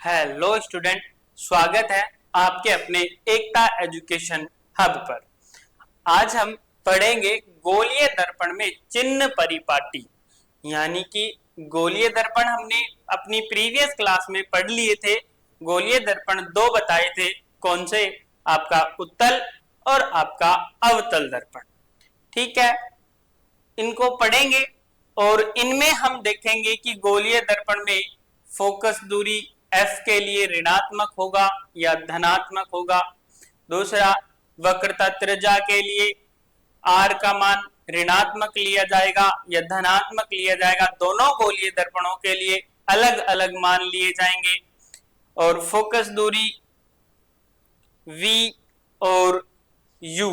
Hello student, स्वागत है आपके अपने एकता एजुकेशन हब पर। आज हम पढ़ेंगे गोलीय दर्पण में चिन्ह परिपाटी। यानी कि गोलीय दर्पण हमने अपनी प्रीवियस क्लास में पढ़ लिए थे। गोलीय दर्पण दो बताए थे, कौन से? आपका उत्तल और आपका अवतल दर्पण। ठीक है, इनको पढ़ेंगे और इनमें हम देखेंगे कि गोलीय दर्पण में फोकस दूरी f के लिए ऋणात्मक होगा या धनात्मक होगा। दूसरा, वक्रता त्रिज्या के लिए r का मान ऋणात्मक लिया जाएगा या धनात्मक लिया जाएगा। दोनों गोलीय दर्पणों के लिए अलग अलग मान लिए जाएंगे। और फोकस दूरी v और u,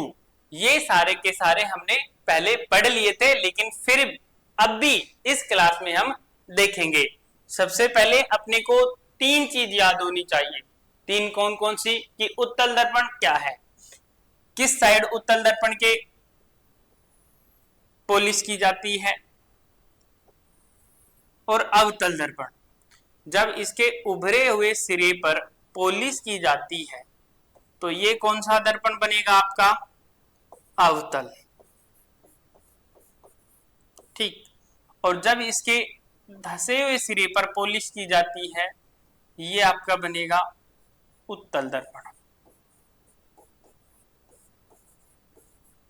ये सारे के सारे हमने पहले पढ़ लिए थे, लेकिन फिर अब भी इस क्लास में हम देखेंगे। सबसे पहले अपने को तीन चीज याद होनी चाहिए। तीन कौन कौन सी? कि उत्तल दर्पण क्या है, किस साइड उत्तल दर्पण के पॉलिश की जाती है, और अवतल दर्पण जब इसके उभरे हुए सिरे पर पॉलिश की जाती है तो ये कौन सा दर्पण बनेगा? आपका अवतल। ठीक, और जब इसके धसे हुए सिरे पर पॉलिश की जाती है ये आपका बनेगा उत्तल दर्पण।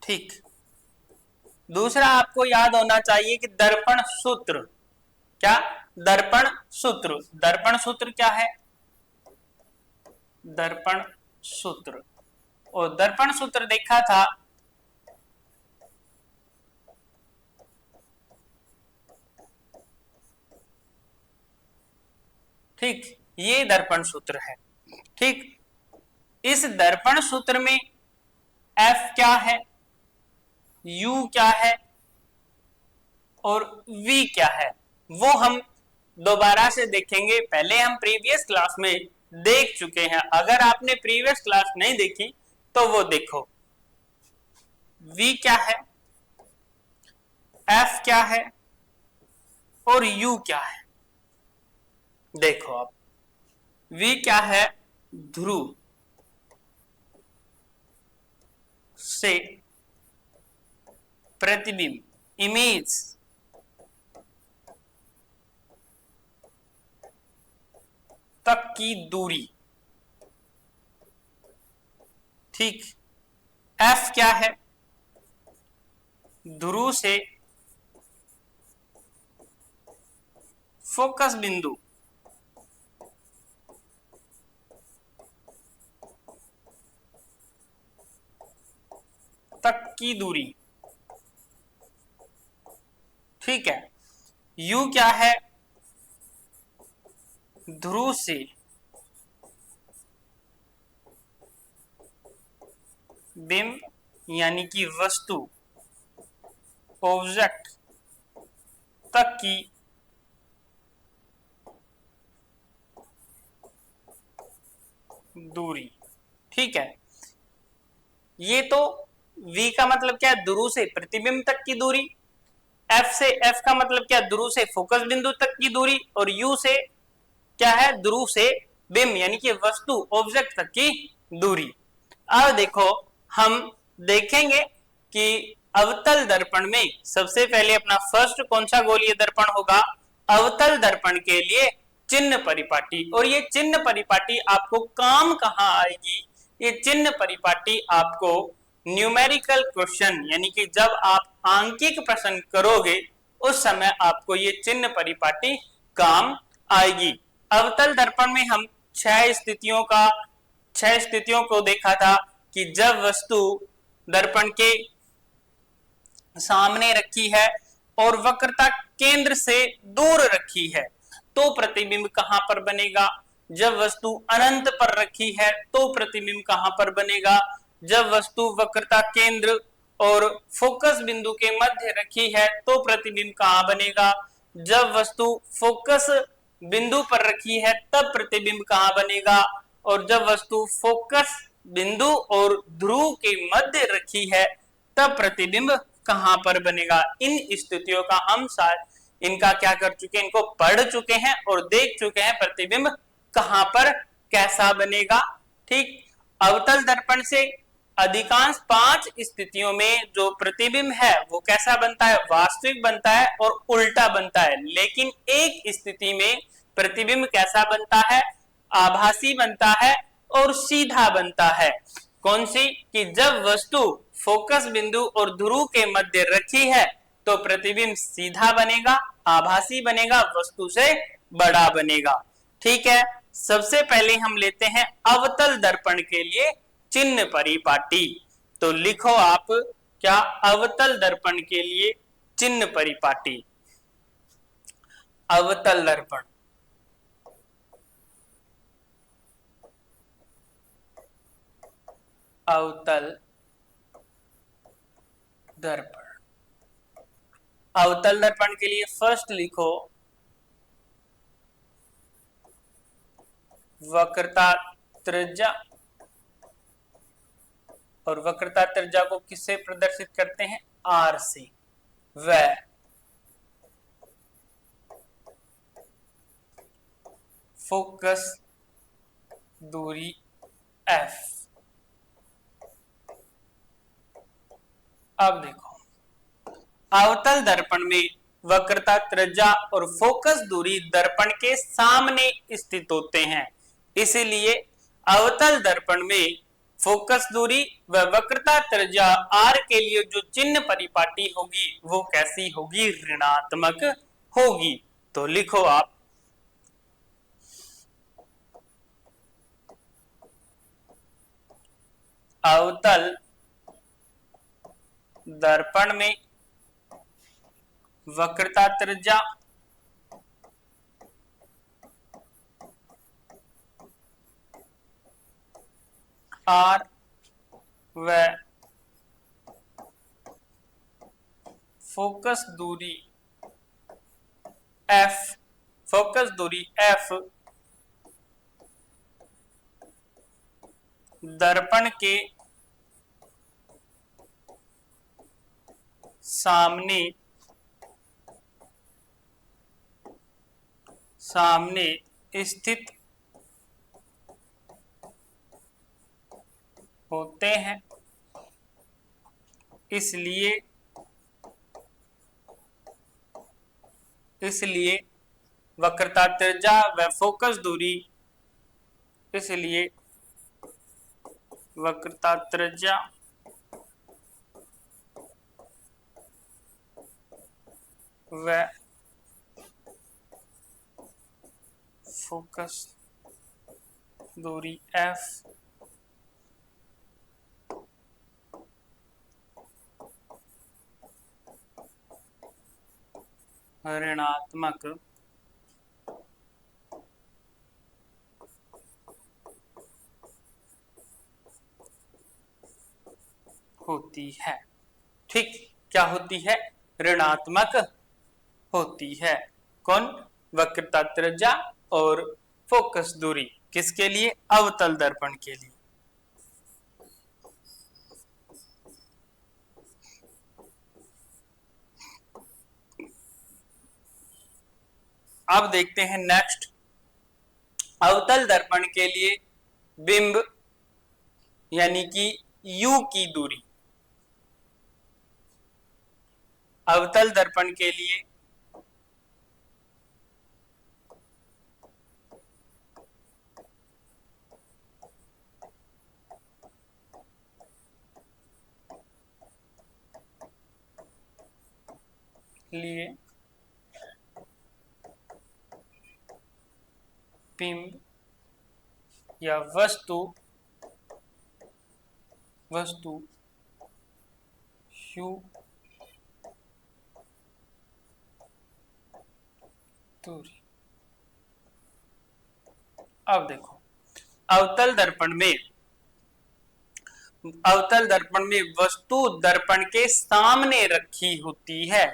ठीक, दूसरा आपको याद होना चाहिए कि दर्पण सूत्र क्या? दर्पण सूत्र। दर्पण सूत्र क्या है? दर्पण सूत्र, और दर्पण सूत्र देखा था ठीक, ये दर्पण सूत्र है। ठीक, इस दर्पण सूत्र में F क्या है, U क्या है और V क्या है, वो हम दोबारा से देखेंगे। पहले हम प्रीवियस क्लास में देख चुके हैं। अगर आपने प्रीवियस क्लास नहीं देखी तो वो देखो। V क्या है, F क्या है और U क्या है। देखो आप, V क्या है? ध्रुव से प्रतिबिंब, इमेज तक की दूरी। ठीक, F क्या है? ध्रुव से फोकस बिंदु तक की दूरी। ठीक है, U क्या है? ध्रुव से बिंब यानी कि वस्तु, ऑब्जेक्ट तक की दूरी। ठीक है, ये तो V का मतलब क्या है? ध्रुव से प्रतिबिंब तक की दूरी। F का मतलब क्या? ध्रुव से फोकस बिंदु तक की दूरी। और U से क्या है? ध्रुव से बिंब यानी कि वस्तु, ऑब्जेक्ट तक की दूरी। अब देखो, हम देखेंगे कि अवतल दर्पण में सबसे पहले अपना फर्स्ट कौन सा गोलीय दर्पण होगा? अवतल दर्पण के लिए चिन्ह परिपाटी। और ये चिन्ह परिपाटी आपको काम कहां आएगी? ये चिन्ह परिपाटी आपको न्यूमेरिकल क्वेश्चन यानी कि जब आप आंकिक प्रश्न करोगे उस समय आपको ये चिन्ह परिपाटी काम आएगी। अवतल दर्पण में हम छह स्थितियों को देखा था कि जब वस्तु दर्पण के सामने रखी है और वक्रता केंद्र से दूर रखी है तो प्रतिबिंब कहां पर बनेगा। जब वस्तु अनंत पर रखी है तो प्रतिबिंब कहां पर बनेगा। जब वस्तु वक्रता केंद्र और फोकस बिंदु के मध्य रखी है तो प्रतिबिंब कहां बनेगा। जब वस्तु फोकस बिंदु पर रखी है तब प्रतिबिंब कहां बनेगा। और जब वस्तु फोकस बिंदु और ध्रुव के मध्य रखी है तब प्रतिबिंब कहां पर बनेगा। इन स्थितियों का हम इनका क्या कर चुके हैं? इनको पढ़ चुके हैं और देख चुके हैं प्रतिबिंब कहां पर कैसा बनेगा। ठीक, अवतल दर्पण से अधिकांश 5 स्थितियों में जो प्रतिबिंब है वो कैसा बनता है, वास्तविक बनता है और उल्टा बनता है। लेकिन एक स्थिति में प्रतिबिंब कैसा बनता है, आभासी बनता है और सीधा बनता है। कौन सी, कि जब वस्तु फोकस बिंदु और ध्रुव के मध्य रखी है तो प्रतिबिंब सीधा बनेगा, आभासी बनेगा, वस्तु से बड़ा बनेगा। ठीक है, सबसे पहले हम लेते हैं अवतल दर्पण के लिए चिन्ह परिपाटी। तो लिखो आप क्या, अवतल दर्पण के लिए चिन्ह परिपाटी। अवतल दर्पण, अवतल दर्पण, अवतल दर्पण के लिए फर्स्ट लिखो वक्रता त्रिज्या, और वक्रता त्रिज्या को किससे प्रदर्शित करते हैं, आर से। व फोकस दूरी एफ। अब देखो, अवतल दर्पण में वक्रता त्रिज्या और फोकस दूरी दर्पण के सामने स्थित होते हैं, इसलिए अवतल दर्पण में फोकस दूरी व वक्रता त्रिज्या आर के लिए जो चिन्ह परिपाटी होगी वो कैसी होगी, ऋणात्मक होगी। तो लिखो आप अवतल दर्पण में वक्रता त्रिज्या आर व फोकस दूरी एफ, फोकस दूरी एफ दर्पण के सामने स्थित होते हैं, इसलिए वक्रता त्रिज्या व फोकस दूरी, इसलिए वक्रता त्रिज्या व फोकस दूरी एफ ऋणात्मक होती है। ठीक, क्या होती है, ऋणात्मक होती है। कौन, वक्रता त्रिज्या और फोकस दूरी, किसके लिए, अवतल दर्पण के लिए। अब देखते हैं नेक्स्ट, अवतल दर्पण के लिए बिंब यानी कि U की दूरी, अवतल दर्पण के लिए बिंब या वस्तु U दूरी। अब देखो, अवतल दर्पण में वस्तु दर्पण के सामने रखी होती है।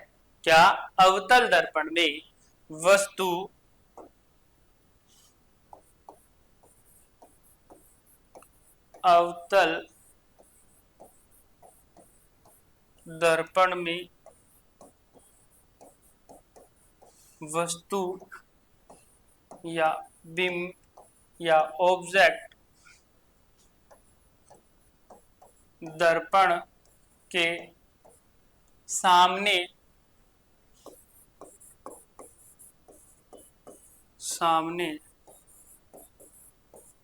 क्या, अवतल दर्पण में वस्तु अवतल दर्पण में वस्तु या बिंब या ऑब्जेक्ट दर्पण के सामने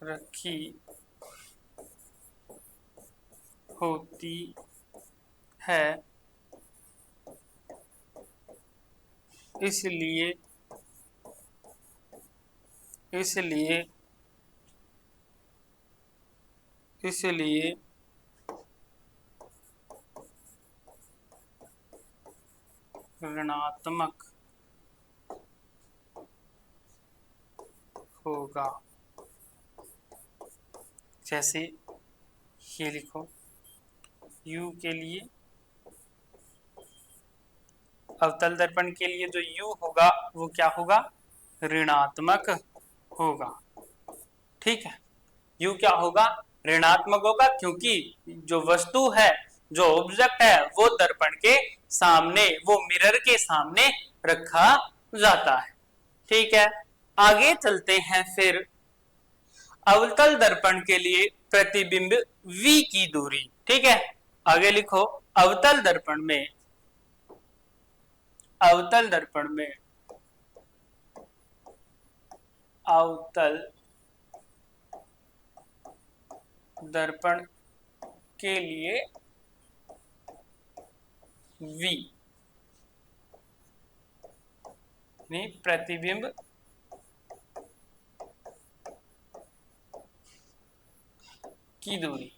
रखी होती है, इसलिए ऋणात्मक होगा। जैसे ये लिखो, U के लिए, अवतल दर्पण के लिए जो U होगा वो क्या होगा, ऋणात्मक होगा। ठीक है, U क्या होगा, ऋणात्मक होगा, क्योंकि जो वस्तु है, जो ऑब्जेक्ट है, वो दर्पण के सामने, वो मिरर के सामने रखा जाता है। ठीक है, आगे चलते हैं। फिर अवतल दर्पण के लिए प्रतिबिंब V की दूरी। ठीक है, आगे लिखो, अवतल दर्पण में अवतल दर्पण के लिए V प्रतिबिंब की दूरी।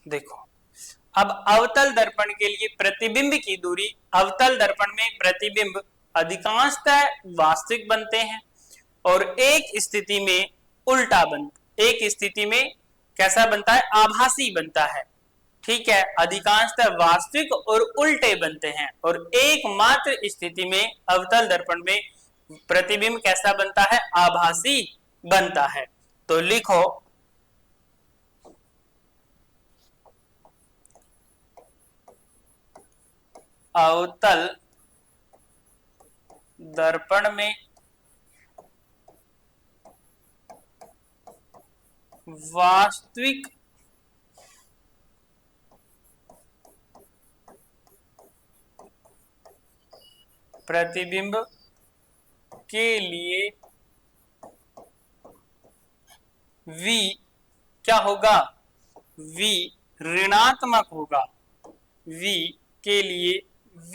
देखो, अब अवतल दर्पण के लिए प्रतिबिंब की दूरी, अवतल दर्पण में प्रतिबिंब अधिकांशतः वास्तविक बनते हैं और एक स्थिति में उल्टा एक स्थिति में कैसा बनता है, आभासी बनता है। ठीक है, अधिकांशतः वास्तविक और उल्टे बनते हैं, और एकमात्र स्थिति में अवतल दर्पण में प्रतिबिंब कैसा बनता है, आभासी बनता है। तो लिखो, अवतल दर्पण में वास्तविक प्रतिबिंब के लिए V क्या होगा, V ऋणात्मक होगा। V के लिए V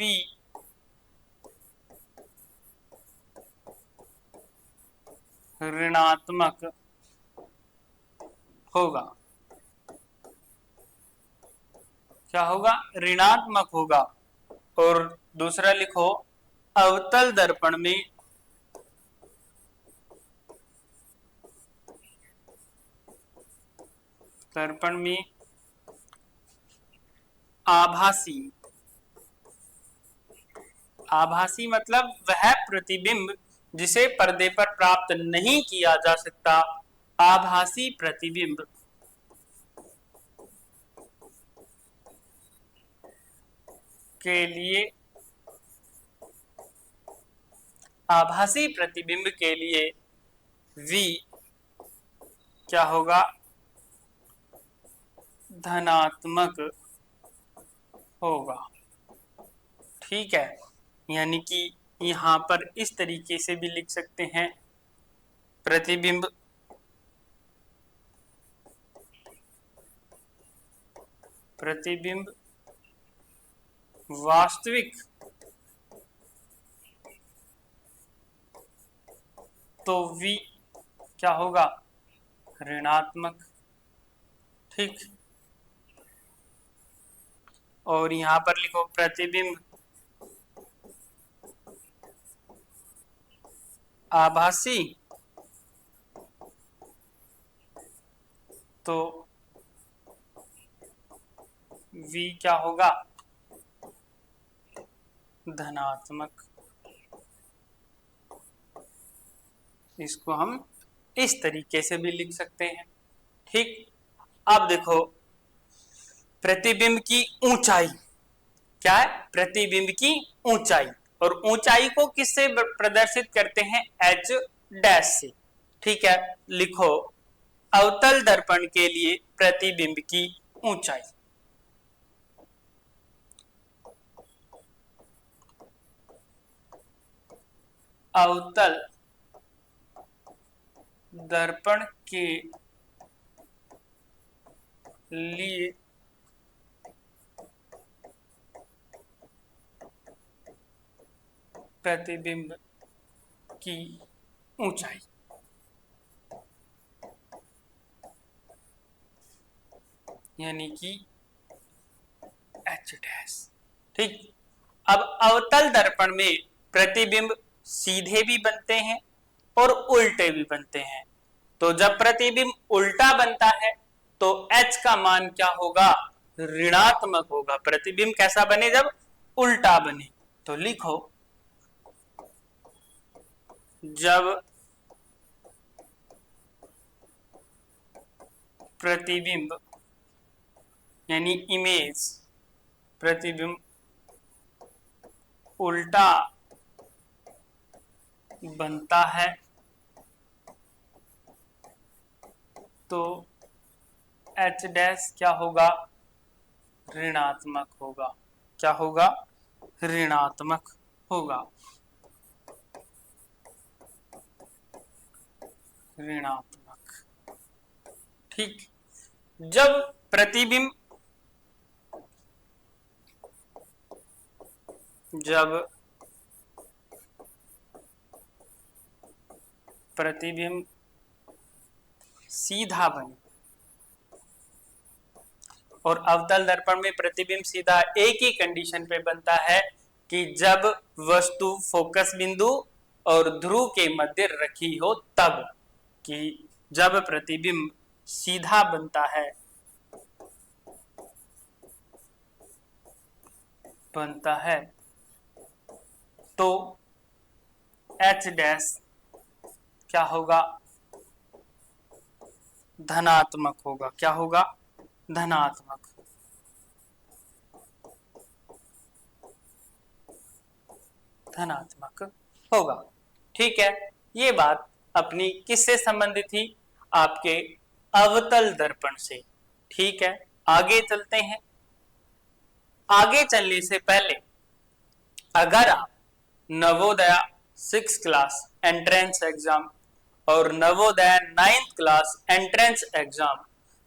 ऋणात्मक होगा। क्या होगा, ऋणात्मक होगा। और दूसरा लिखो, अवतल दर्पण में आभासी मतलब वह प्रतिबिंब जिसे पर्दे पर प्राप्त नहीं किया जा सकता। आभासी प्रतिबिंब के लिए V क्या होगा, धनात्मक होगा। ठीक है, यानी कि यहां पर इस तरीके से भी लिख सकते हैं, प्रतिबिंब वास्तविक तो V क्या होगा, ऋणात्मक। ठीक, और यहां पर लिखो, प्रतिबिंब आभासी तो V क्या होगा, धनात्मक। इसको हम इस तरीके से भी लिख सकते हैं। ठीक, अब देखो, प्रतिबिंब की ऊंचाई क्या है, प्रतिबिंब की ऊंचाई। और ऊंचाई को किससे प्रदर्शित करते हैं? h डैश से। ठीक है, लिखो अवतल दर्पण के लिए प्रतिबिंब की ऊंचाई। अवतल दर्पण के लिए प्रतिबिंब की ऊंचाई। यानी कि h डैश। ठीक, अब अवतल दर्पण में प्रतिबिंब सीधे भी बनते हैं और उल्टे भी बनते हैं। तो जब प्रतिबिंब उल्टा बनता है तो h का मान क्या होगा? ऋणात्मक होगा। प्रतिबिंब कैसा बने? जब उल्टा बने। तो लिखो जब प्रतिबिंब यानी इमेज, प्रतिबिंब उल्टा बनता है तो h डैश क्या होगा? ऋणात्मक होगा। क्या होगा? ऋणात्मक होगा। ऋणात्मक। ठीक, जब प्रतिबिंब सीधा बने, और अवतल दर्पण में प्रतिबिंब सीधा एक ही कंडीशन पे बनता है कि जब वस्तु फोकस बिंदु और ध्रुव के मध्य रखी हो तब। कि जब प्रतिबिंब सीधा बनता है तो h डैश क्या होगा? धनात्मक होगा। क्या होगा? धनात्मक। धनात्मक होगा। ठीक है, ये बात अपनी किससे संबंधित थी? आपके अवतल दर्पण से। ठीक है, आगे चलते हैं। आगे चलने से पहले अगर आप नवोदया 6 क्लास एंट्रेंस एग्जाम और Navodaya 9th class entrance exam,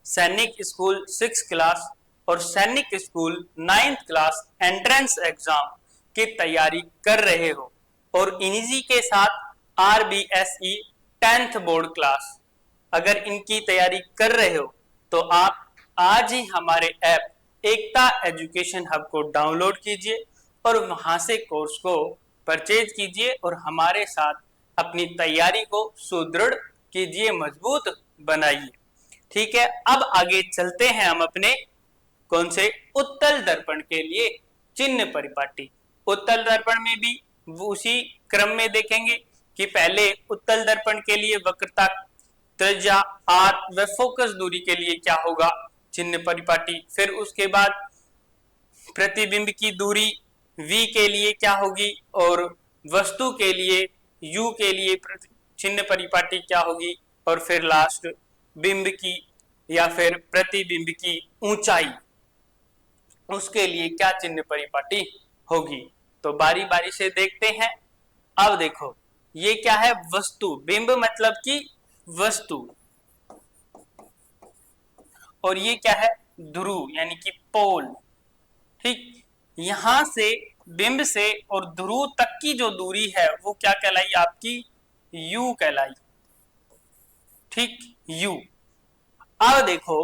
सैनिक स्कूल 6 क्लास और सैनिक school 9th class entrance exam की तैयारी कर रहे हो और इन्हीं के साथ RBSE 10th बोर्ड क्लास अगर इनकी तैयारी कर रहे हो तो आप आज ही हमारे ऐप एकता एजुकेशन हब को डाउनलोड कीजिए और वहां से कोर्स को परचेज कीजिए और हमारे साथ अपनी तैयारी को सुदृढ़ कीजिए, मजबूत बनाइए। ठीक है, अब आगे चलते हैं हम अपने कौन से? उत्तल दर्पण के लिए चिन्ह परिपाटी। उत्तल दर्पण में भी उसी क्रम में देखेंगे कि पहले उत्तल दर्पण के लिए वक्रता, त्रिज्या r व फोकस दूरी के लिए क्या होगा? चिन्ह परिपाटी। फिर उसके बाद प्रतिबिंब की दूरी v के लिए क्या होगी और वस्तु के लिए u के लिए चिन्ह परिपाटी क्या होगी, और फिर लास्ट बिंब की या फिर प्रतिबिंब की ऊंचाई, उसके लिए क्या चिन्ह परिपाटी होगी। तो बारी बारी से देखते हैं। अब देखो ये क्या है? वस्तु। बिंब मतलब कि वस्तु, और ये क्या है? ध्रुव यानी कि पोल। ठीक, यहां से बिंब से और ध्रुव तक की जो दूरी है वो क्या कहलाई? आपकी u कहलाई। ठीक, u। अब देखो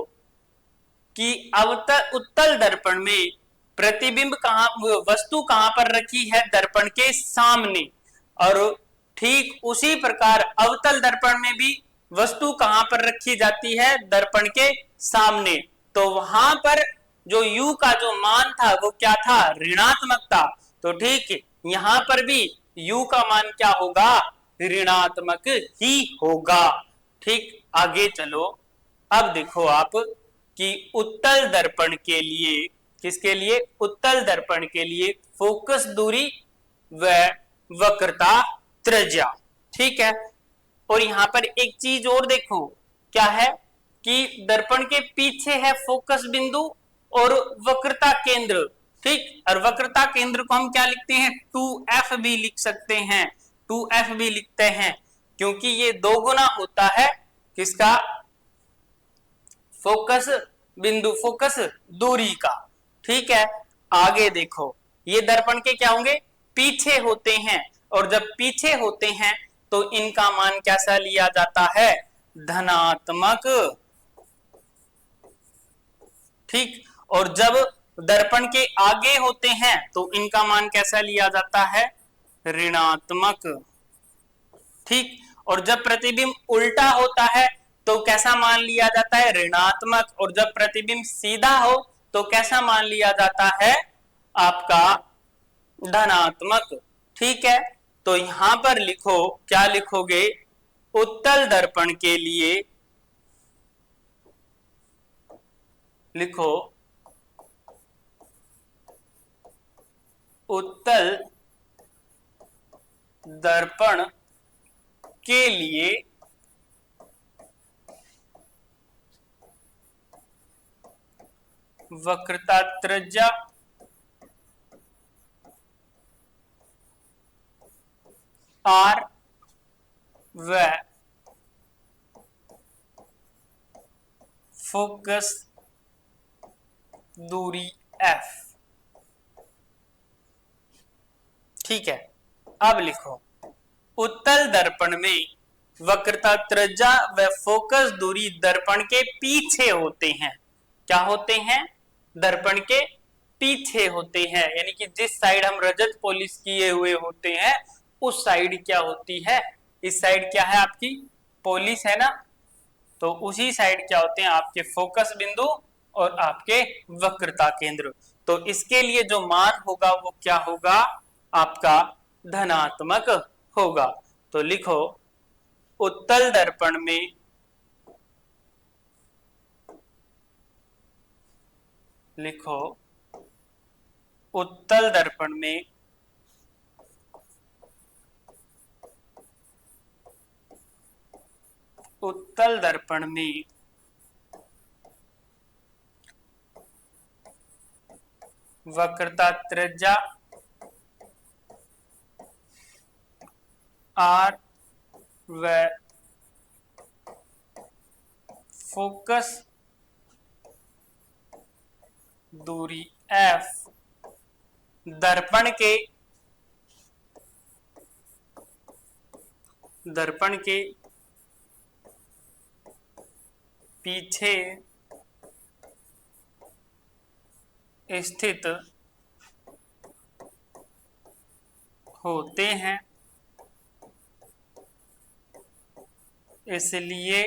कि अवतल उत्तल दर्पण में प्रतिबिंब कहां, वस्तु कहां पर रखी है? दर्पण के सामने। और ठीक उसी प्रकार अवतल दर्पण में भी वस्तु कहां पर रखी जाती है? दर्पण के सामने। तो वहां पर जो u का जो मान था वो क्या था? ऋणात्मक था। तो ठीक यहां पर भी u का मान क्या होगा? ऋणात्मक ही होगा। ठीक, आगे चलो। अब देखो आप कि उत्तल दर्पण के लिए, किसके लिए? उत्तल दर्पण के लिए फोकस दूरी व वक्रता त्रिज्या। ठीक है, और यहां पर एक चीज और देखो, क्या है कि दर्पण के पीछे है फोकस बिंदु और वक्रता केंद्र। ठीक, और वक्रता केंद्र को हम क्या लिखते हैं, 2f भी लिख सकते हैं, 2f भी लिखते हैं, क्योंकि ये दो गुना होता है किसका, फोकस बिंदु, फोकस दूरी का। ठीक है, आगे देखो, ये दर्पण के क्या होंगे, पीछे होते हैं, और जब पीछे होते हैं तो इनका मान कैसा लिया जाता है, धनात्मक। ठीक, और जब दर्पण के आगे होते हैं तो इनका मान कैसा लिया जाता है, ऋणात्मक। ठीक, और जब प्रतिबिंब उल्टा होता है तो कैसा मान लिया जाता है, ऋणात्मक, और जब प्रतिबिंब सीधा हो तो कैसा मान लिया जाता है, आपका धनात्मक। ठीक है, तो यहां पर लिखो, क्या लिखोगे, उत्तल दर्पण के लिए लिखो, उत्तल दर्पण के लिए वक्रता त्रिज्या R व फोकस दूरी F। ठीक है, अब लिखो, उत्तल दर्पण में वक्रता त्रिज्या व फोकस दूरी दर्पण के पीछे होते हैं। क्या होते हैं, दर्पण के पीछे होते हैं, यानी कि जिस साइड हम रजत पॉलिश किए हुए होते हैं उस साइड क्या होती है, इस साइड क्या है आपकी पॉलिश है ना, तो उसी साइड क्या होते हैं आपके फोकस बिंदु और आपके वक्रता केंद्र। तो इसके लिए जो मान होगा वो क्या होगा, आपका धनात्मक होगा। तो लिखो, उत्तल दर्पण में लिखो, उत्तल दर्पण में उत्तल दर्पण में वक्रता त्रिज्या R व फोकस दूरी F दर्पण के पीछे स्थित होते हैं, इसलिए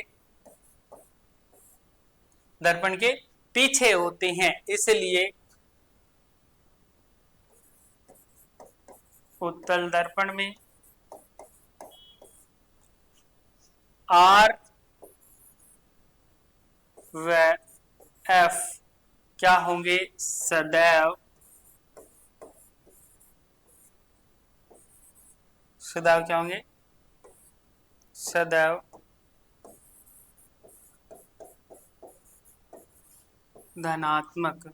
दर्पण के पीछे होते हैं, इसलिए उत्तल दर्पण में R व F क्या होंगे, सदैव क्या होंगे, सदैव धनात्मक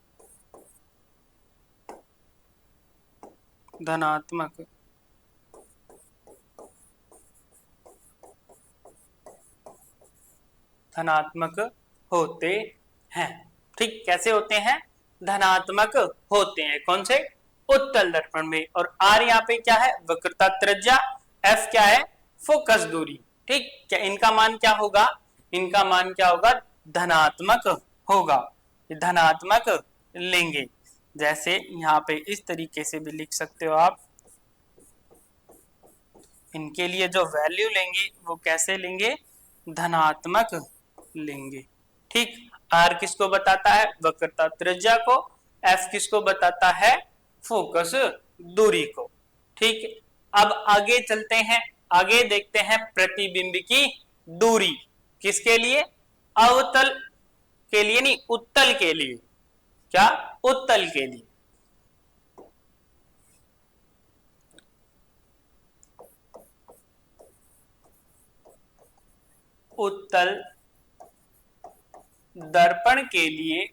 धनात्मक धनात्मक होते हैं। ठीक, कैसे होते हैं, धनात्मक होते हैं, कौन से, उत्तल दर्पण में। और R यहाँ पे क्या है, वक्रता त्रिज्या, F क्या है, फोकस दूरी। ठीक, क्या इनका मान क्या होगा, इनका मान क्या होगा, धनात्मक होगा, धनात्मक लेंगे। जैसे यहाँ पे इस तरीके से भी लिख सकते हो आप, इनके लिए जो वैल्यू लेंगे वो कैसे लेंगे, धनात्मक लेंगे। ठीक, R किसको बताता है, वक्रता त्रिज्या को, F किसको बताता है, फोकस दूरी को। ठीक, अब आगे चलते हैं, आगे देखते हैं प्रतिबिंब की दूरी, किसके लिए, अवतल के लिए नहीं, उत्तल के लिए। क्या, उत्तल के लिए। उत्तल दर्पण के लिए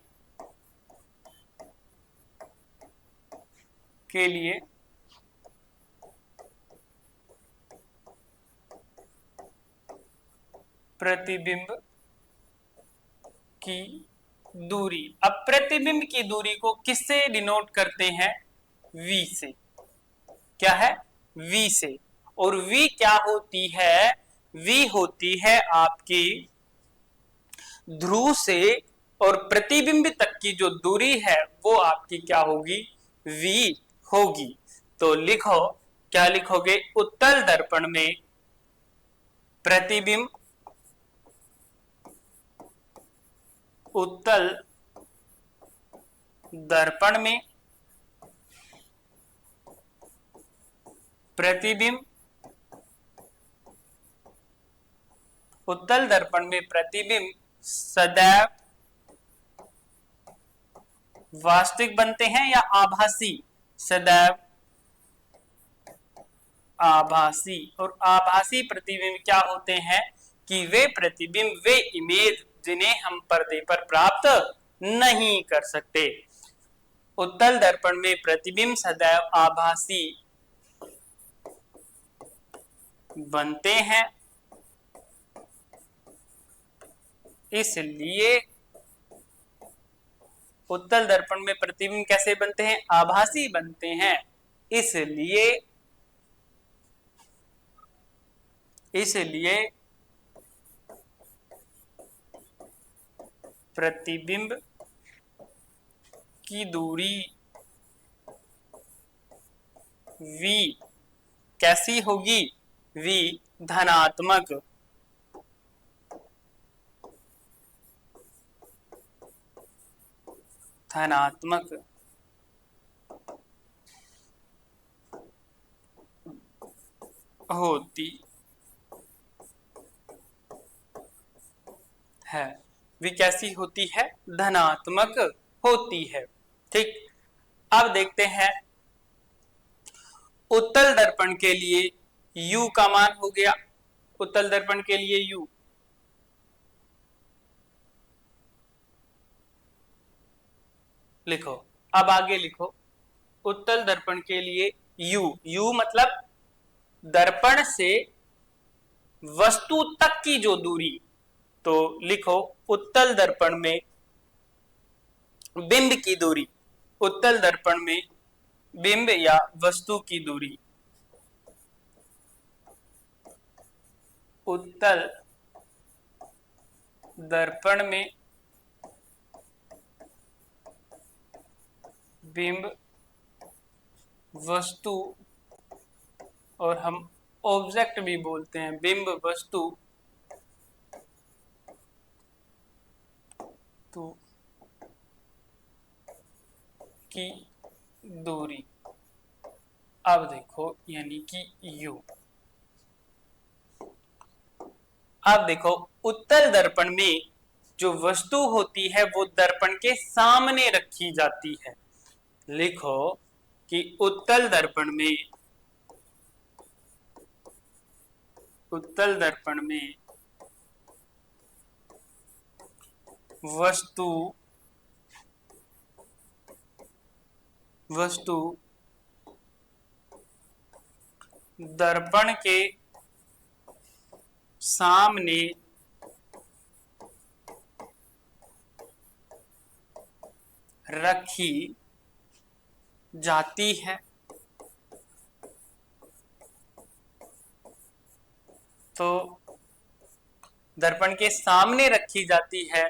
प्रतिबिंब की दूरी। अब प्रतिबिंब की दूरी को किससे डिनोट करते हैं? v से। क्या है? v से। और v क्या होती है? v होती है आपकी ध्रुव से और प्रतिबिंब तक की जो दूरी है वो आपकी क्या होगी? v होगी। तो लिखो, क्या लिखोगे? उत्तल दर्पण में प्रतिबिंब, उत्तल दर्पण में प्रतिबिंब, उत्तल दर्पण में प्रतिबिंब सदैव वास्तविक बनते हैं या आभासी? सदैव आभासी। और आभासी प्रतिबिंब क्या होते हैं? कि वे प्रतिबिंब, वे इमेज जिन्हें हम पर्दे पर प्राप्त नहीं कर सकते। उत्तल दर्पण में प्रतिबिंब सदैव आभासी बनते हैं, इसलिए उत्तल दर्पण में प्रतिबिंब कैसे बनते हैं? आभासी बनते हैं। इसलिए प्रतिबिंब की दूरी v कैसी होगी? v धनात्मक होती है। वी कैसी होती है? धनात्मक होती है। ठीक। अब देखते हैं उत्तल दर्पण के लिए u का मान हो गया। उत्तल दर्पण के लिए u, लिखो। अब आगे लिखो, उत्तल दर्पण के लिए u मतलब दर्पण से वस्तु तक की जो दूरी। तो लिखो, उत्तल दर्पण में बिंब की दूरी, उत्तल दर्पण में बिंब या वस्तु की दूरी, उत्तल दर्पण में बिंब, वस्तु, और हम ऑब्जेक्ट भी बोलते हैं, बिंब वस्तु तो की दूरी। अब देखो, यानी कि u। अब देखो, उत्तल दर्पण में जो वस्तु होती है वो दर्पण के सामने रखी जाती है। लिखो कि उत्तल दर्पण में वस्तु दर्पण के सामने रखी जाती है। तो दर्पण के सामने रखी जाती है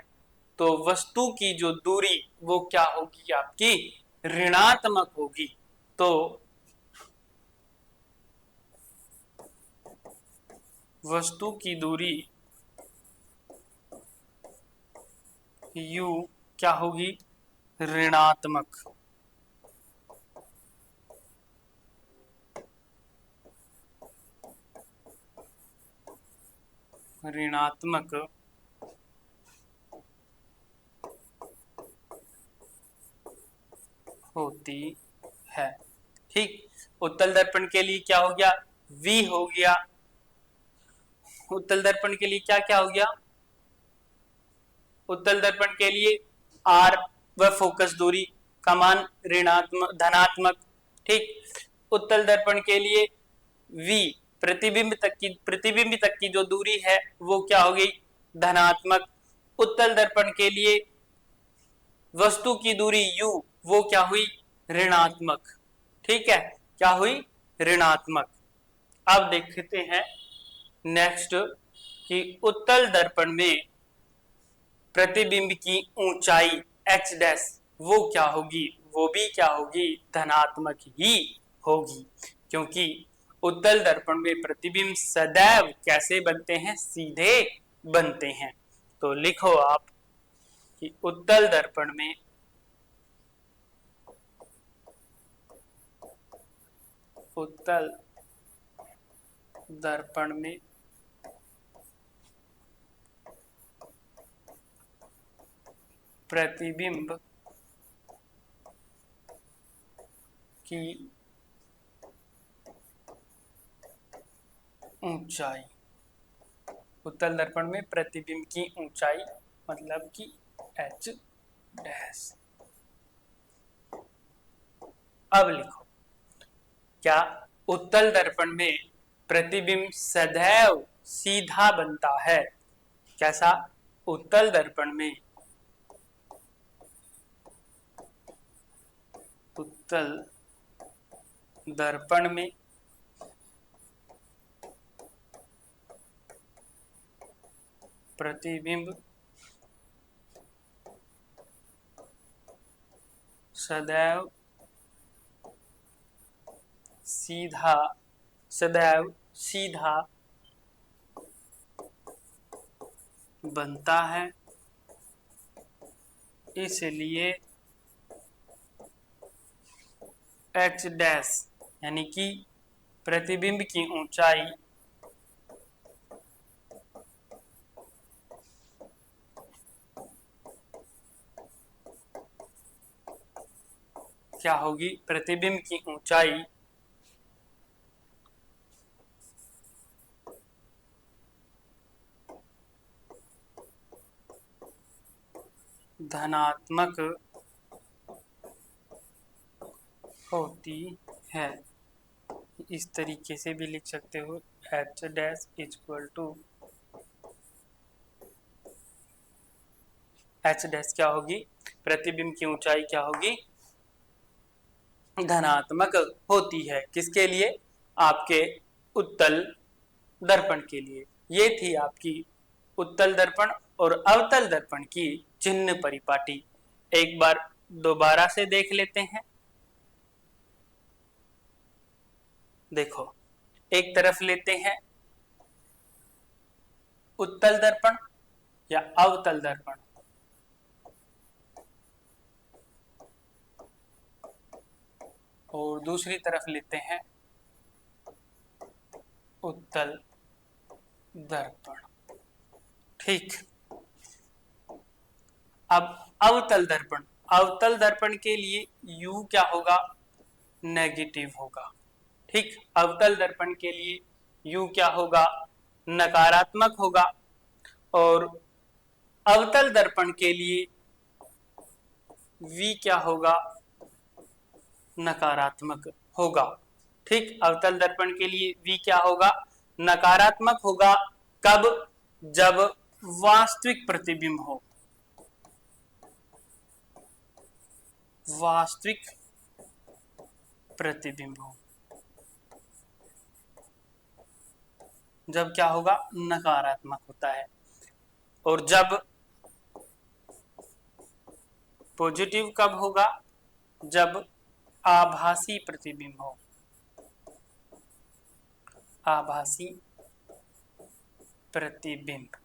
तो वस्तु की जो दूरी वो क्या होगी? आपकी ऋणात्मक होगी। तो वस्तु की दूरी u क्या होगी? ऋणात्मक। ऋणात्मक होती है। ठीक। उत्तल दर्पण के लिए क्या हो गया? v हो गया। उत्तल दर्पण के लिए क्या क्या हो गया? उत्तल दर्पण के लिए आर व फोकस दूरी का मान ऋणात्मक धनात्मक, ठीक। उत्तल दर्पण के लिए वी प्रतिबिंब तक की जो दूरी है वो क्या होगी? धनात्मक। उत्तल दर्पण के लिए वस्तु की दूरी u वो क्या हुई? ऋणात्मक, ठीक है, क्या हुई? ऋणात्मक। अब देखते हैं नेक्स्ट कि उत्तल दर्पण में प्रतिबिंब की ऊंचाई h डैश वो क्या होगी? वो भी क्या होगी? धनात्मक ही होगी, क्योंकि उत्तल दर्पण में प्रतिबिंब सदैव कैसे बनते हैं? सीधे बनते हैं। तो लिखो आप कि उत्तल दर्पण में प्रतिबिंब की ऊंचाई, उत्तल दर्पण में प्रतिबिंब की ऊंचाई मतलब कि h डैश। अब लिखो, क्या उत्तल दर्पण में प्रतिबिंब सदैव सीधा बनता है? कैसा? उत्तल दर्पण में प्रतिबिंब सदैव सीधा बनता है, इसलिए h डैश यानी कि प्रतिबिंब की ऊंचाई क्या होगी? प्रतिबिंब की ऊंचाई धनात्मक होती है। इस तरीके से भी लिख सकते हो, h dash equal to h dash क्या होगी? प्रतिबिंब की ऊंचाई क्या होगी? धनात्मक होती है। किसके लिए? आपके उत्तल दर्पण के लिए। ये थी आपकी उत्तल दर्पण और अवतल दर्पण की चिन्ह परिपाटी। एक बार दोबारा से देख लेते हैं। देखो, एक तरफ लेते हैं उत्तल दर्पण या अवतल दर्पण, और दूसरी तरफ लेते हैं उत्तल दर्पण, ठीक। अब अवतल दर्पण के लिए U क्या होगा? नेगेटिव होगा, ठीक। अवतल दर्पण के लिए U क्या होगा? नकारात्मक होगा। और अवतल दर्पण के लिए V क्या होगा? नकारात्मक होगा, ठीक। अवतल दर्पण के लिए V क्या होगा? नकारात्मक होगा। कब? जब वास्तविक प्रतिबिंब हो, वास्तविक प्रतिबिंब हो। जब क्या होगा? नकारात्मक होता है। और जब पॉजिटिव कब होगा? जब आभासी प्रतिबिंब हो, आभासी प्रतिबिंब,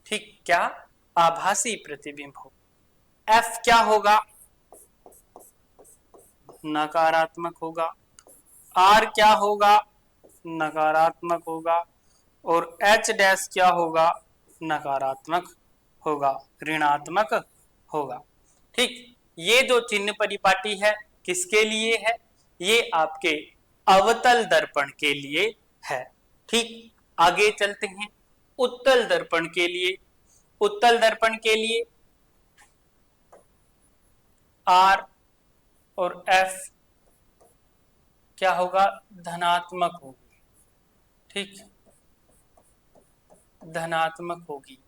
ठीक। क्या? आभासी प्रतिबिंब हो। F क्या होगा? नकारात्मक होगा। R क्या होगा? नकारात्मक होगा। और H डैश क्या होगा? नकारात्मक होगा, ऋणात्मक होगा, ठीक। ये जो चिन्ह परिपाटी है किसके लिए है? ये आपके अवतल दर्पण के लिए है, ठीक, आगे चलते हैं उत्तल दर्पण के लिए। उत्तल दर्पण के लिए R और F क्या होगा, धनात्मक होगी। ठीक, धनात्मक होगी।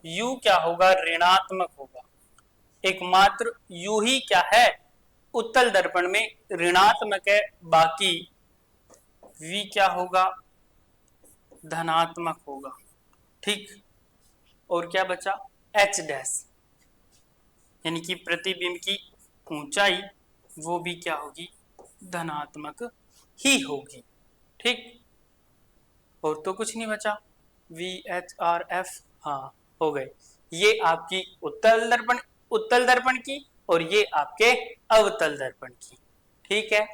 U क्या होगा, ऋणात्मक होगा। एकमात्र U ही क्या है, उत्तल दर्पण में ऋणात्मक है, बाकी V क्या होगा, धनात्मक होगा। ठीक, और क्या बचा, H डैश, यानी कि प्रतिबिंब की ऊंचाई वो भी क्या होगी, धनात्मक ही होगी। ठीक, और तो कुछ नहीं बचा, VHRF, हाँ हो गए। ये आपकी उत्तल दर्पण की और ये आपके अवतल दर्पण की। ठीक है,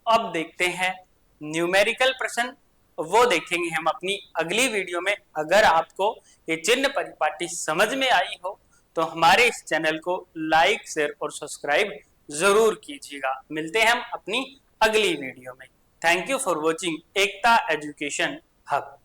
अब देखते हैं न्यूमेरिकल प्रश्न, वो देखेंगे हम अपनी अगली वीडियो में। अगर आपको ये चिन्ह परिपाटी समझ में आई हो तो हमारे इस चैनल को लाइक, शेयर और सब्सक्राइब जरूर कीजिएगा। मिलते हैं हम अपनी अगली वीडियो में। Thank you for watching Ekta education hub.